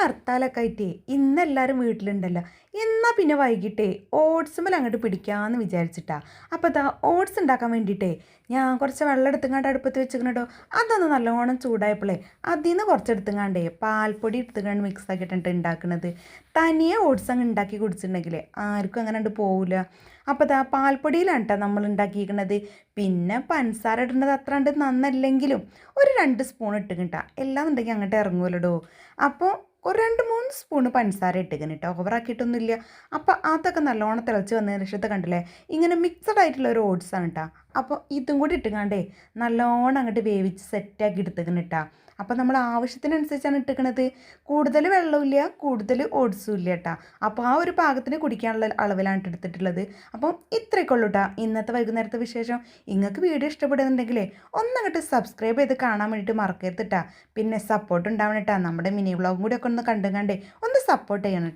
ഹർത്താലൊക്കെ ആയിട്ടേ ഇന്നെല്ലാവരും വീട്ടിലുണ്ടല്ലോ. എന്നാൽ പിന്നെ വൈകിട്ടേ ഓട്സുമ്മൽ അങ്ങോട്ട് പിടിക്കാമെന്ന് വിചാരിച്ചിട്ടാ. അപ്പോൾ ഇതാ ഓട്സ് ഉണ്ടാക്കാൻ വേണ്ടിയിട്ടേ ഞാൻ കുറച്ച് വെള്ളം എടുത്തുങ്ങാണ്ട് അടുപ്പത്ത് വെച്ചിരിക്കണോ. അതൊന്ന് നല്ലോണം ചൂടായപ്പോഴേ അതിൽ നിന്ന് കുറച്ച് എടുത്തുങ്ങാണ്ടേ പാൽപ്പൊടി എടുത്തുകൊണ്ട് മിക്സ് ആക്കിയിട്ടുണ്ട് ഉണ്ടാക്കുന്നത്. തനിയെ ഓട്സ് അങ്ങ് ഉണ്ടാക്കി കുടിച്ചിട്ടുണ്ടെങ്കിൽ ആർക്കും അങ്ങനെ ഉണ്ട് പോവില്ല. അപ്പോൾ ഇതാ പാൽപ്പൊടിയിലാണ് കേട്ടോ നമ്മൾ ഉണ്ടാക്കിയിരിക്കുന്നത്. പിന്നെ പഞ്ചസാര ഇടുന്നത് അത്ര കണ്ട് നന്നല്ലെങ്കിലും ഒരു 2 സ്പൂൺ ഇട്ടുകിട്ടാ. എല്ലാം ഉണ്ടെങ്കിൽ അങ്ങോട്ട് ഇറങ്ങുമല്ലോ. അപ്പോൾ ഒരു 2-3 സ്പൂണ് പഞ്ചസാര ഇട്ടുകന് കേട്ടോ, ഓവറാക്കിയിട്ടൊന്നുമില്ല. അപ്പോൾ അതൊക്കെ നല്ലോണം തിളച്ച് വന്നതിന് ശേഷത്തെ കണ്ടില്ലേ, ഇങ്ങനെ മിക്സഡ് ആയിട്ടുള്ള ഒരു ഓട്സാണ് കേട്ടോ. അപ്പോൾ ഇതും കൂടി ഇട്ടുകാണ്ടേ നല്ലോണം അങ്ങോട്ട് വേവിച്ച് സെറ്റാക്കി എടുത്തുകന് കേട്ടോ. അപ്പോൾ നമ്മൾ ആവശ്യത്തിനനുസരിച്ചാണ് ഇട്ടിക്കണത്. കൂടുതൽ വെള്ളമില്ല, കൂടുതൽ ഓട്സും ഇല്ല കേട്ടോ. അപ്പോൾ ആ ഒരു പാകത്തിന് കുടിക്കാനുള്ള അളവിലാണ് എടുത്തിട്ടുള്ളത്. അപ്പം ഇത്രയൊക്കെ ഉള്ളൂ കേട്ടോ ഇന്നത്തെ വൈകുന്നേരത്തെ വിശേഷം. നിങ്ങൾക്ക് വീഡിയോ ഇഷ്ടപ്പെടുന്നുണ്ടെങ്കിലേ ഒന്നങ്ങോട്ട് സബ്സ്ക്രൈബ് ചെയ്ത് കാണാൻ വേണ്ടിയിട്ട് മറക്കരുത് കേട്ടോ. പിന്നെ സപ്പോർട്ട് ഉണ്ടാവണം കേട്ടോ. നമ്മുടെ മിനി വ്ളോഗും കൂടി ഒക്കെ ഒന്ന് കണ്ടും കണ്ടേ ഒന്ന് സപ്പോർട്ട് ചെയ്യണം.